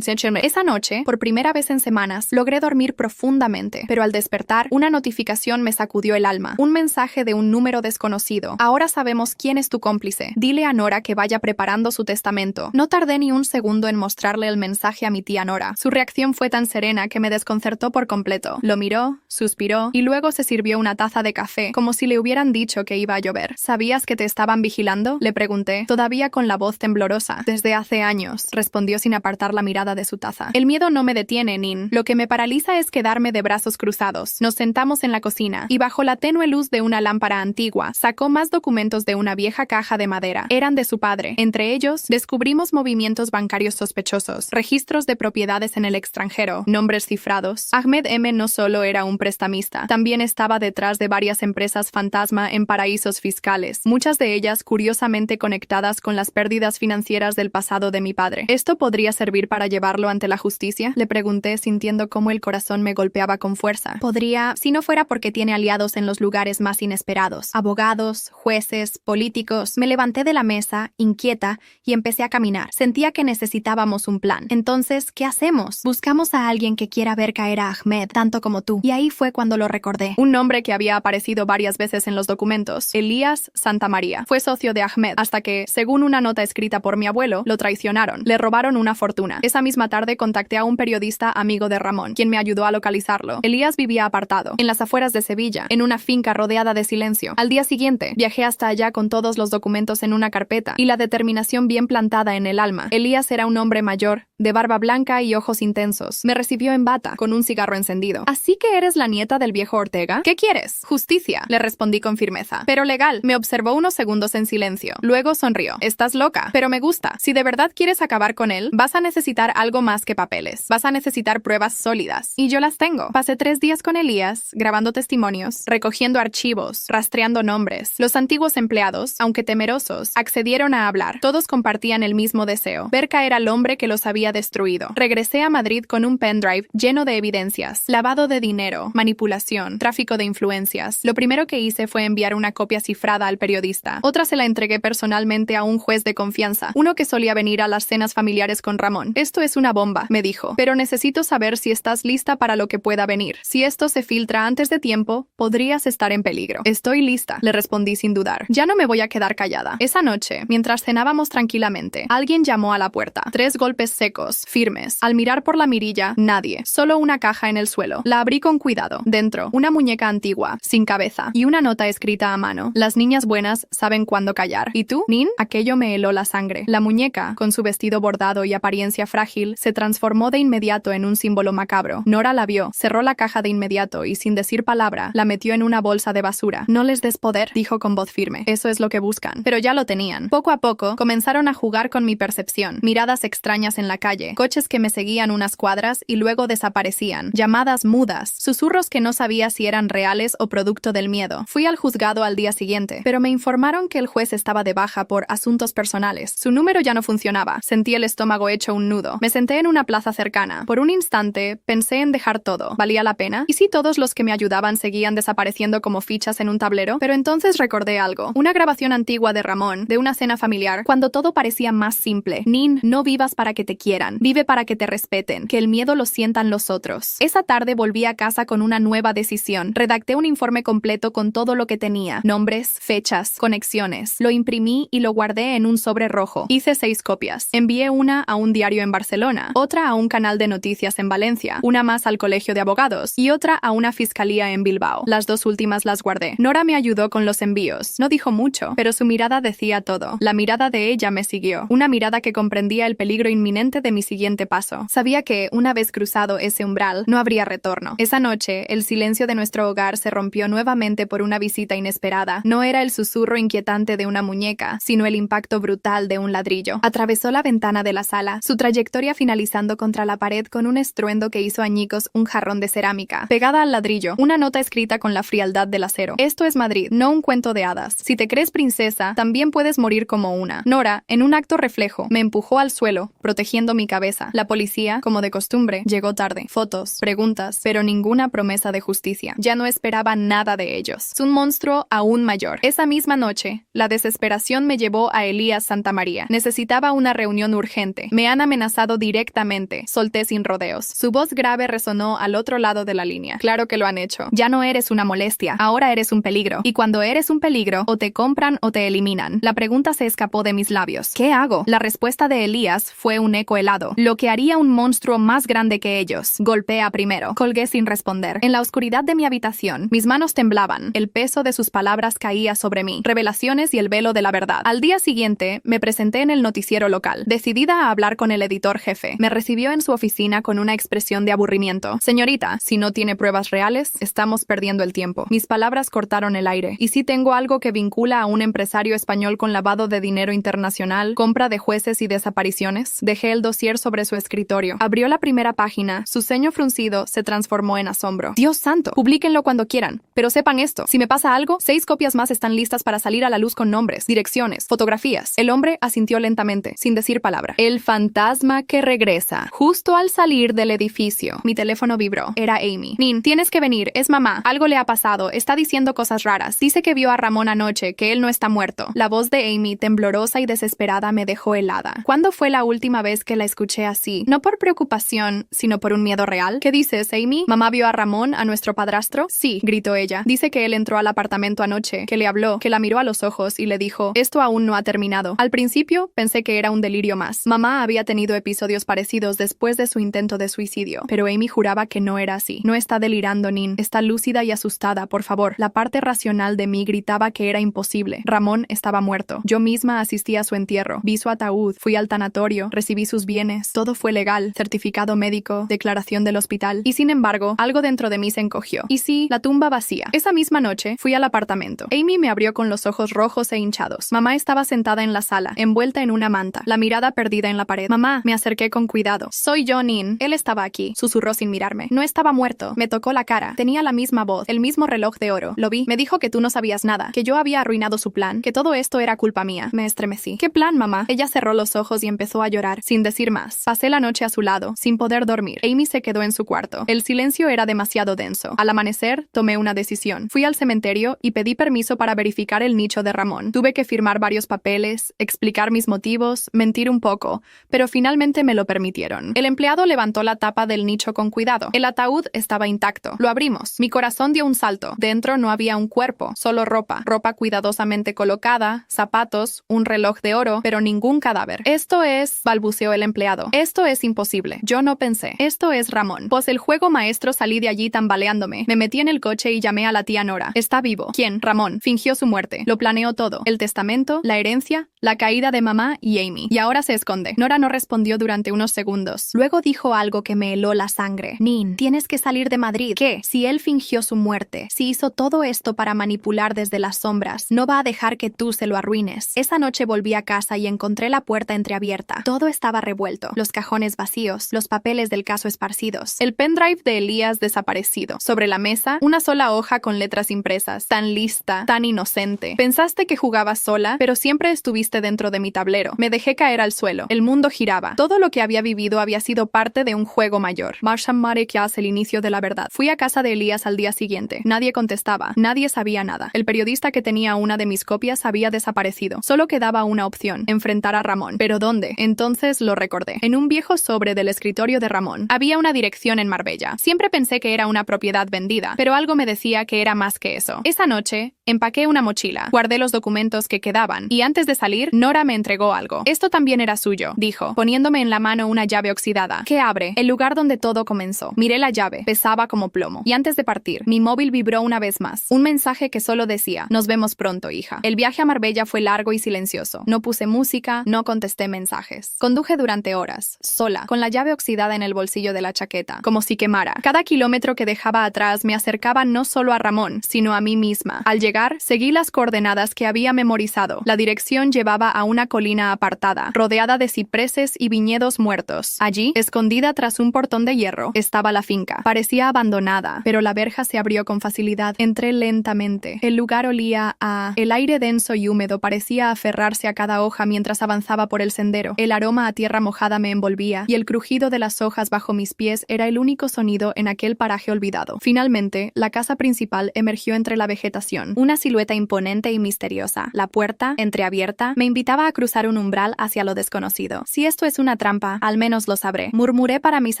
Esa noche, por primera vez en semanas, logré dormir profundamente, pero al despertar, una notificación me sacudió el alma. Un mensaje de un número desconocido. Ahora sabemos quién es tu cómplice. Dile a Nora que vaya preparando su testamento. No tardé ni un segundo en mostrarle el mensaje a mi tía Nora. Su reacción fue tan serena que me desconcertó por completo. Lo miró, suspiró y luego se sirvió una taza de café, como si le hubieran dicho que iba a llover. ¿Sabías que te estaban vigilando?, le pregunté, todavía con la voz temblorosa. Desde hace años, respondió sin apartar la mirada de su taza. El miedo no me detiene, Nin. Lo que me paraliza es quedarme de brazos cruzados. Nos sentamos en la cocina y bajo la tenue luz de una lámpara antigua, sacó más documentos de una vieja caja de madera. Eran de su padre. Entre ellos, descubrimos movimientos bancarios sospechosos, registros de propiedades en el extranjero, nombres cifrados. Ahmed M. no solo era un prestamista, también estaba detrás de varias empresas fantasma en paraísos fiscales, muchas de ellas curiosamente conectadas con las pérdidas financieras del pasado de mi padre. ¿Esto podría servir para llevarlo ante la justicia?, le pregunté, sintiendo cómo el corazón me golpeaba con fuerza. Podría, si no fuera porque tiene aliados en los lugares más inesperados. Abogados, jueces, políticos. Me levanté de la mesa, inquieta, y empecé a caminar. Sentía que necesitábamos un plan. Entonces, ¿qué hacemos? Buscamos a alguien que quiera ver caer a Ahmed, tanto como tú. Y ahí fue cuando lo recordé. Un nombre que había aparecido varias veces en los documentos. Elías Santamaría. Fue socio de Ahmed, hasta que, según una nota escrita por mi abuelo, lo traicionaron. Le robaron una fortuna. Esa misma tarde contacté a un periodista amigo de Ramón, quien me ayudó a localizarlo. Elías vivía apartado, en las afueras de Sevilla, en una finca rodeada de silencio. Al día siguiente, viajé hasta allá con todos los documentos en una carpeta y la determinación bien plantada en el alma. Elías era un hombre mayor, de barba blanca y ojos intensos. Me recibió en bata, con un cigarro encendido. ¿Así que eres la nieta del viejo Ortega? ¿Qué quieres? Justicia, le respondí con firmeza. Pero legal. Me observó unos segundos en silencio. Luego sonrió. Estás loca, pero me gusta. Si de verdad quieres acabar con él, vas a necesitar algo más que papeles. Vas a necesitar pruebas sólidas. Y yo las tengo. Pasé 3 días con Elías, grabando testimonios, recogiendo archivos, rastreando nombres. Los antiguos empleados, aunque temerosos, accedieron a hablar. Todos compartían el mismo deseo: ver caer al hombre que los había destruido. Regresé a Madrid con un pendrive lleno de evidencias: lavado de dinero, manipulación, tráfico de influencias. Lo primero que hice fue enviar una copia cifrada al periodista. Otra se la entregué personalmente a un juez de confianza, uno que solía venir a las cenas familiares con Ramón. Esto es una bomba, me dijo, pero necesito saber si estás lista para lo que pueda venir. Si esto se filtra antes de tiempo, podrías estar en peligro. Estoy lista, le respondí sin dudar. Ya no me voy a quedar callada. Esa noche, mientras cenábamos tranquilamente, alguien llamó a la puerta. 3 golpes secos, firmes. Al mirar por la mirilla, nadie. Solo una caja en el suelo. La abrí con cuidado. Dentro, una muñeca antigua, sin cabeza, y una nota escrita a mano. Las niñas buenas saben cuándo callar. ¿Y tú, Nin? Aquello me heló la sangre. La muñeca, con su vestido bordado y apariencia frágil, se transformó de inmediato en un símbolo macabro. Nora la vio, cerró la caja de inmediato y, sin decir palabra, la metió en una bolsa de basura. No les des poder, dijo con voz firme. Eso es lo que buscan. Pero ya lo tenían. Poco a poco, comenzaron a jugar con mi percepción. Miradas extrañas en la calle, coches que me seguían unas cuadras y luego desaparecían, llamadas mudas, susurros que no sabía si eran reales o producto del miedo. Fui al juzgado al día siguiente, pero me informaron que el juez estaba de baja por asuntos personales. Su número ya no funcionaba. Sentí el estómago hecho un nudo. Me senté en una plaza cercana. Por un instante, pensé en dejar todo. ¿Valía la pena? ¿Y si todos los que me ayudaban seguían desapareciendo como fichas en un tablero? Pero entonces recordé algo. Una grabación antigua de Ramón, de una cena familiar, cuando todo parecía más simple. Nin, no vivas para que te quieran. quieran. Vive para que te respeten, que el miedo lo sientan los otros. Esa tarde volví a casa con una nueva decisión. Redacté un informe completo con todo lo que tenía. Nombres, fechas, conexiones. Lo imprimí y lo guardé en un sobre rojo. Hice 6 copias. Envié una a un diario en Barcelona, otra a un canal de noticias en Valencia, una más al colegio de abogados y otra a una fiscalía en Bilbao. Las 2 últimas las guardé. Nora me ayudó con los envíos. No dijo mucho, pero su mirada decía todo. La mirada de ella me siguió. Una mirada que comprendía el peligro inminente de mi siguiente paso. Sabía que, una vez cruzado ese umbral, no habría retorno. Esa noche, el silencio de nuestro hogar se rompió nuevamente por una visita inesperada. No era el susurro inquietante de una muñeca, sino el impacto brutal de un ladrillo. Atravesó la ventana de la sala, su trayectoria finalizando contra la pared con un estruendo que hizo añicos un jarrón de cerámica. Pegada al ladrillo, una nota escrita con la frialdad del acero. Esto es Madrid, no un cuento de hadas. Si te crees princesa, también puedes morir como una. Nora, en un acto reflejo, me empujó al suelo, protegiendo mi cabeza. La policía, como de costumbre, llegó tarde. Fotos, preguntas, pero ninguna promesa de justicia. Ya no esperaba nada de ellos. Es un monstruo aún mayor. Esa misma noche, la desesperación me llevó a Elías Santamaría. Necesitaba una reunión urgente. Me han amenazado directamente. Solté sin rodeos. Su voz grave resonó al otro lado de la línea. Claro que lo han hecho. Ya no eres una molestia. Ahora eres un peligro. Y cuando eres un peligro, o te compran o te eliminan. La pregunta se escapó de mis labios. ¿Qué hago? La respuesta de Elías fue un eco helado. Lo que haría un monstruo más grande que ellos. Golpea primero. Colgué sin responder. En la oscuridad de mi habitación, mis manos temblaban. El peso de sus palabras caía sobre mí. Revelaciones y el velo de la verdad. Al día siguiente, me presenté en el noticiero local, decidida a hablar con el editor jefe. Me recibió en su oficina con una expresión de aburrimiento. Señorita, si no tiene pruebas reales, estamos perdiendo el tiempo. Mis palabras cortaron el aire. ¿Y si tengo algo que vincula a un empresario español con lavado de dinero internacional, compra de jueces y desapariciones? Dejé el dossier sobre su escritorio. Abrió la primera página. Su ceño fruncido se transformó en asombro. ¡Dios santo! Publíquenlo cuando quieran. Pero sepan esto. Si me pasa algo, 6 copias más están listas para salir a la luz con nombres, direcciones, fotografías. El hombre asintió lentamente, sin decir palabra. El fantasma que regresa. Justo al salir del edificio, mi teléfono vibró. Era Amy. Nin, tienes que venir. Es mamá. Algo le ha pasado. Está diciendo cosas raras. Dice que vio a Ramón anoche, que él no está muerto. La voz de Amy, temblorosa y desesperada, me dejó helada. ¿Cuándo fue la última vez que la escuché así? No por preocupación, sino por un miedo real. ¿Qué dices, Amy? ¿Mamá vio a Ramón, a nuestro padrastro? Sí, gritó ella. Dice que él entró al apartamento anoche, que le habló, que la miró a los ojos y le dijo, esto aún no ha terminado. Al principio, pensé que era un delirio más. Mamá había tenido episodios parecidos después de su intento de suicidio, pero Amy juraba que no era así. No está delirando, Nin. Está lúcida y asustada, por favor. La parte racional de mí gritaba que era imposible. Ramón estaba muerto. Yo misma asistí a su entierro. Vi su ataúd. Fui al tanatorio. Recibí sus bienes. Todo fue legal. Certificado médico. Declaración del hospital. Y sin embargo, algo dentro de mí se encogió. Y sí, la tumba vacía. Esa misma noche, fui al apartamento. Amy me abrió con los ojos rojos e hinchados. Mamá estaba sentada en la sala, envuelta en una manta, la mirada perdida en la pared. Mamá, me acerqué con cuidado. Soy yo, Nin. Él estaba aquí. Susurró sin mirarme. No estaba muerto. Me tocó la cara. Tenía la misma voz, el mismo reloj de oro. Lo vi. Me dijo que tú no sabías nada, que yo había arruinado su plan, que todo esto era culpa mía. Me estremecí. ¿Qué plan, mamá? Ella cerró los ojos y empezó a llorar, sin decir más. Pasé la noche a su lado, sin poder dormir. Amy se quedó en su cuarto. El silencio era demasiado denso. Al amanecer, tomé una decisión. Fui al cementerio y pedí permiso para verificar el nicho de Ramón. Tuve que firmar varios papeles, explicar mis motivos, mentir un poco, pero finalmente me lo permitieron. El empleado levantó la tapa del nicho con cuidado. El ataúd estaba intacto. Lo abrimos. Mi corazón dio un salto. Dentro no había un cuerpo, solo ropa. Ropa cuidadosamente colocada, zapatos, un reloj de oro, pero ningún cadáver. Esto es, balbuceó el empleado. Esto es imposible. Yo no pensé. Esto es Ramón. Pues el juego maestro salí de allí tambaleándome. Me metí en el coche y llamé a la tía Nora. Está vivo. ¿Quién? Ramón. Fingió su muerte. Lo planeó todo. El testamento, la herencia, la caída de mamá y Amy. Y ahora se esconde. Nora no respondió durante unos segundos. Luego dijo algo que me heló la sangre. Nin, tienes que salir de Madrid. ¿Qué? Si él fingió su muerte, si hizo todo esto para manipular desde las sombras, no va a dejar que tú se lo arruines. Esa noche volví a casa y encontré la puerta entreabierta. Todo estaba revuelto. Los cajones vacíos, los papeles del caso esparcidos. El pendrive de Elías desaparecido. Sobre la mesa, una sola hoja con letras impresas. Tan lista, tan inocente. Pensaste que jugabas sola, pero siempre estuviste dentro de mi tablero. Me dejé caer al suelo. El mundo giraba. Todo lo que había vivido había sido parte de un juego mayor. Marsham Marek es el inicio de la verdad. Fui a casa de Elías al día siguiente. Nadie contestaba. Nadie sabía nada. El periodista que tenía una de mis copias había desaparecido. Solo quedaba una opción. Enfrentar a Ramón. ¿Pero dónde? Entonces lo recordé. En un viejo sobre del escritorio de Ramón había una dirección en Marbella. Siempre pensé que era una propiedad vendida, pero algo me decía que era más que eso. Esa noche, empaqué una mochila, guardé los documentos que quedaban, y antes de salir, Nora me entregó algo. Esto también era suyo, dijo, poniéndome en la mano una llave oxidada. ¿Qué abre? El lugar donde todo comenzó. Miré la llave, pesaba como plomo. Y antes de partir, mi móvil vibró una vez más. Un mensaje que solo decía, nos vemos pronto, hija. El viaje a Marbella fue largo y silencioso. No puse música, no contesté mensajes. Conduje durante horas, sola, con la llave oxidada en el bolsillo de la chaqueta, como si quemara. Cada kilómetro que dejaba atrás me acercaba no solo a Ramón, sino a mí misma. Al llegar, seguí las coordenadas que había memorizado. La dirección llevaba a una colina apartada, rodeada de cipreses y viñedos muertos. Allí, escondida tras un portón de hierro, estaba la finca. Parecía abandonada, pero la verja se abrió con facilidad. Entré lentamente. El lugar olía a... El aire denso y húmedo parecía aferrarse a cada hoja mientras avanzaba por el sendero. El aroma a tierra mojada me envolvía, y el crujido de las hojas bajo mis pies era el único sonido en aquel paraje olvidado. Finalmente, la casa principal emergió entre la vegetación. Una silueta imponente y misteriosa. La puerta, entreabierta, me invitaba a cruzar un umbral hacia lo desconocido. Si esto es una trampa, al menos lo sabré, murmuré para mis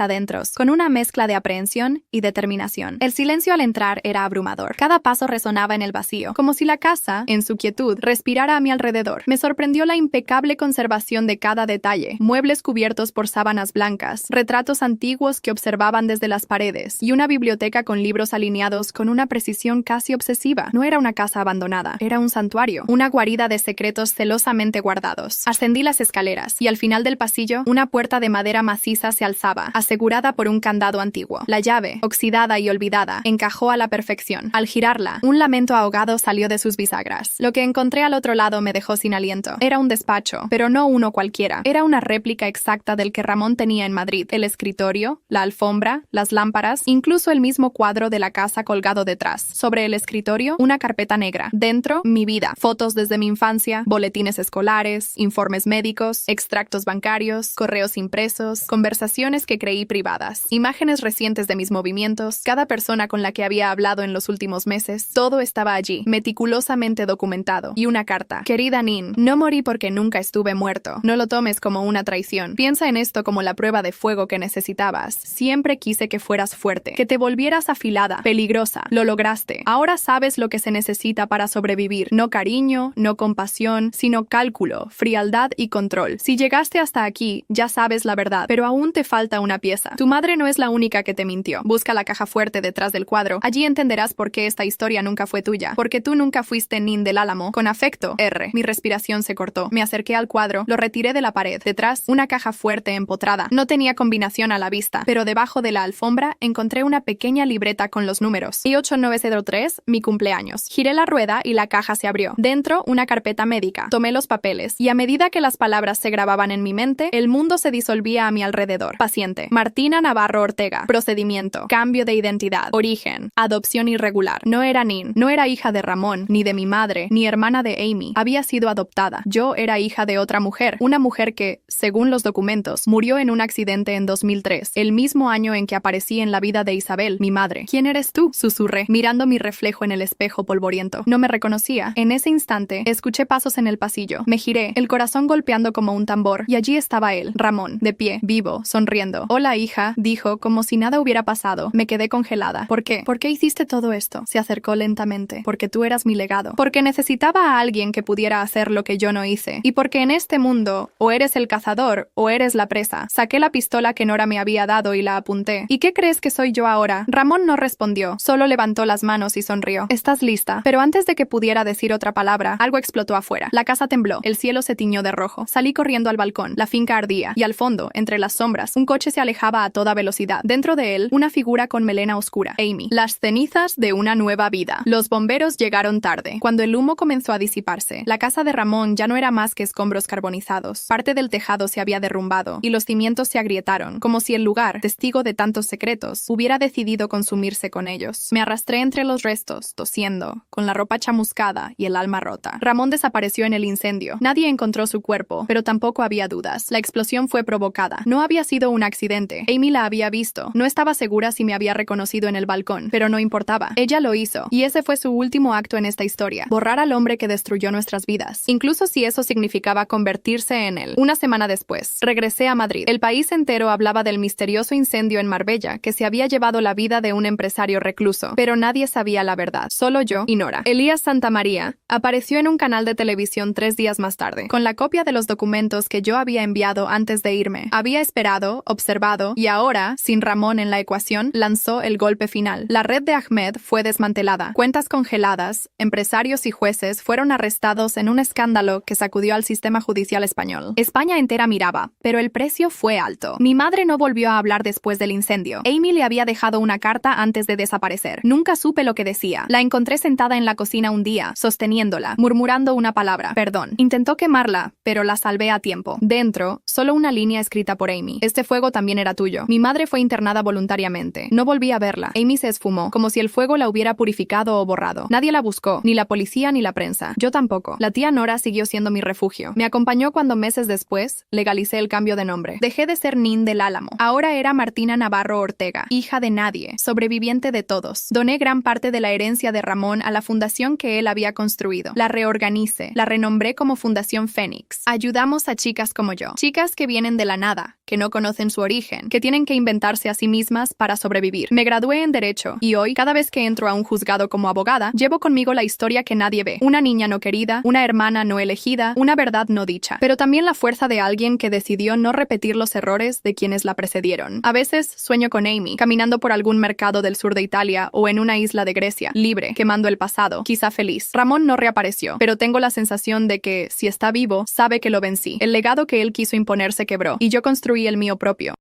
adentros, con una mezcla de aprehensión y determinación. El silencio al entrar era abrumador. Cada paso resonaba en el vacío, como si la casa, en su quietud, respirara a mi alrededor. Me sorprendió la impecable conservación de cada detalle. Muebles cubiertos por sábanas blancas, retratos antiguos que observaban desde las paredes, y una biblioteca con libros alineados con una precisión casi obsesiva. No era una casa abandonada, era un santuario, una guarida de secretos celosamente guardados. Ascendí las escaleras, y al final del pasillo, una puerta de madera maciza se alzaba, asegurada por un candado antiguo. La llave, oxidada y olvidada, encajó a la perfección. Al girarla, un lamento ahogado salió de sus bisagras. Lo que encontré al otro lado me dejó sin aliento. Era un despacho, pero no uno cualquiera. Era una réplica exacta del que Ramón tenía en Madrid. El escritorio, la alfombra, las lámparas, incluso el mismo cuadro de la casa colgado detrás. Sobre el escritorio, una carpeta negra. Dentro, mi vida. Fotos desde mi infancia, boletines escolares, informes médicos, extractos bancarios, correos impresos, conversaciones que creí privadas, imágenes recientes de mis movimientos, cada persona con la que había hablado en los últimos meses. Todo estaba allí, meticulosamente documentado. Y una carta. Querida Nin, no morí porque nunca estuve muerto. No lo tomes como una traición. Piensa en esto como la prueba de fuego que necesitabas. Siempre quise que fueras fuerte, que te volvieras afilada, peligrosa. Lo lograste. Ahora sabes lo que se necesita para sobrevivir. No cariño, no compasión, sino cálculo, frialdad y control. Si llegaste hasta aquí, ya sabes la verdad, pero aún te falta una pieza. Tu madre no es la única que te mintió. Busca la caja fuerte detrás del cuadro. Allí entenderás por qué esta historia nunca fue tuya. Porque tú nunca fuiste Nin del Álamo. Con afecto, R. Mi respiración se cortó. Me acerqué al cuadro, lo retiré de la pared. Detrás, una caja fuerte empotrada. No tenía combinación a la vista, pero debajo de la alfombra encontré una pequeña libreta con los números. Y 8903, mi cumpleaños. Giré la rueda y la caja se abrió. Dentro, una carpeta médica. Tomé los papeles, y a medida que las palabras se grababan en mi mente, el mundo se disolvía a mi alrededor. Paciente. Martina Navarro Ortega. Procedimiento. Cambio de identidad. Origen. Adopción irregular. No era Nin. No era hija de Ramón, ni de mi madre, ni hermana de Amy. Había sido adoptada. Yo era hija de otra mujer. Una mujer que, según los documentos, murió en un accidente en 2003, el mismo año en que aparecí en la vida de Isabel, mi madre. ¿Quién eres tú?, susurré, mirando mi reflejo en el espejo polvoriento. No me reconocía. En ese instante, escuché pasos en el pasillo. Me giré, el corazón golpeando como un tambor, y allí estaba él, Ramón, de pie, vivo, sonriendo. Hola, hija, dijo, como si nada hubiera pasado. Me quedé congelada. ¿Por qué? ¿Por qué hiciste todo esto? Se acercó lentamente. Porque tú eras mi legado. Porque necesitaba a alguien que pudiera hacer lo que yo no hice. Y porque en este mundo, o eres el cazador, o eres la presa. Saqué la pistola que Nora me había dado y la apunté. ¿Y qué crees que soy yo ahora? Ramón no respondió, solo levantó las manos y sonrió. ¿Estás lista? Pero antes de que pudiera decir otra palabra, algo explotó afuera. La casa tembló, el cielo se tiñó de rojo. Salí corriendo al balcón, la finca ardía, y al fondo, entre las sombras, un coche se alejaba a toda velocidad. Dentro de él, una figura con melena oscura, Amy. Las cenizas de una nueva vida. Los bomberos llegaron tarde. Cuando el humo comenzó a disiparse, la casa de Ramón ya no era más que escombros carbonizados. Parte del tejado se había derrumbado, y los cimientos se agrietaron, como si el lugar, testigo de tantos secretos, hubiera decidido consumirse con ellos. Me arrastré entre los restos, tosiendo, con la ropa chamuscada y el alma rota. Ramón desapareció en el incendio. Nadie encontró su cuerpo, pero tampoco había dudas. La explosión fue provocada. No había sido un accidente. Amy la había visto. No estaba segura si me había reconocido en el balcón, pero no importaba. Ella lo hizo, y ese fue su último acto en esta historia. Borrar al hombre que destruyó nuestras vidas, incluso si eso significaba convertirse en él. Una semana después, después. Regresé a Madrid. El país entero hablaba del misterioso incendio en Marbella que se había llevado la vida de un empresario recluso, pero nadie sabía la verdad, solo yo y Nora. Elías Santamaría apareció en un canal de televisión 3 días más tarde, con la copia de los documentos que yo había enviado antes de irme. Había esperado, observado, y ahora, sin Ramón en la ecuación, lanzó el golpe final. La red de Ahmed fue desmantelada, cuentas congeladas, empresarios y jueces fueron arrestados en un escándalo que sacudió al sistema judicial español. España entera miraba, pero el precio fue alto. Mi madre no volvió a hablar después del incendio. Amy le había dejado una carta antes de desaparecer. Nunca supe lo que decía. La encontré sentada en la cocina un día, sosteniéndola, murmurando una palabra, perdón. Intentó quemarla, pero la salvé a tiempo. Dentro, solo una línea escrita por Amy. Este fuego también era tuyo. Mi madre fue internada voluntariamente. No volví a verla. Amy se esfumó, como si el fuego la hubiera purificado o borrado. Nadie la buscó, ni la policía ni la prensa. Yo tampoco. La tía Nora siguió siendo mi refugio. Me acompañó cuando meses después legalicé el cambio de nombre. Dejé de ser Nin del Álamo. Ahora era Martina Navarro Ortega, hija de nadie, sobreviviente de todos. Doné gran parte de la herencia de Ramón a la fundación que él había construido. La reorganicé, la renombré como Fundación Fénix. Ayudamos a chicas como yo. Chicas que vienen de la nada, que no conocen su origen, que tienen que inventarse a sí mismas para sobrevivir. Me gradué en Derecho y hoy, cada vez que entro a un juzgado como abogada, llevo conmigo la historia que nadie ve. Una niña no querida, una hermana no elegida, una verdad no dicha. Pero también la fuerza de alguien que decidió no repetir los errores de quienes la precedieron. A veces sueño con Amy, caminando por algún mercado del sur de Italia o en una isla de Grecia, libre, quemando el pasado, quizá feliz. Ramón no reapareció, pero tengo la sensación de que, si está vivo, sabe que lo vencí. El legado que él quiso imponer se quebró, y yo construí el mío propio.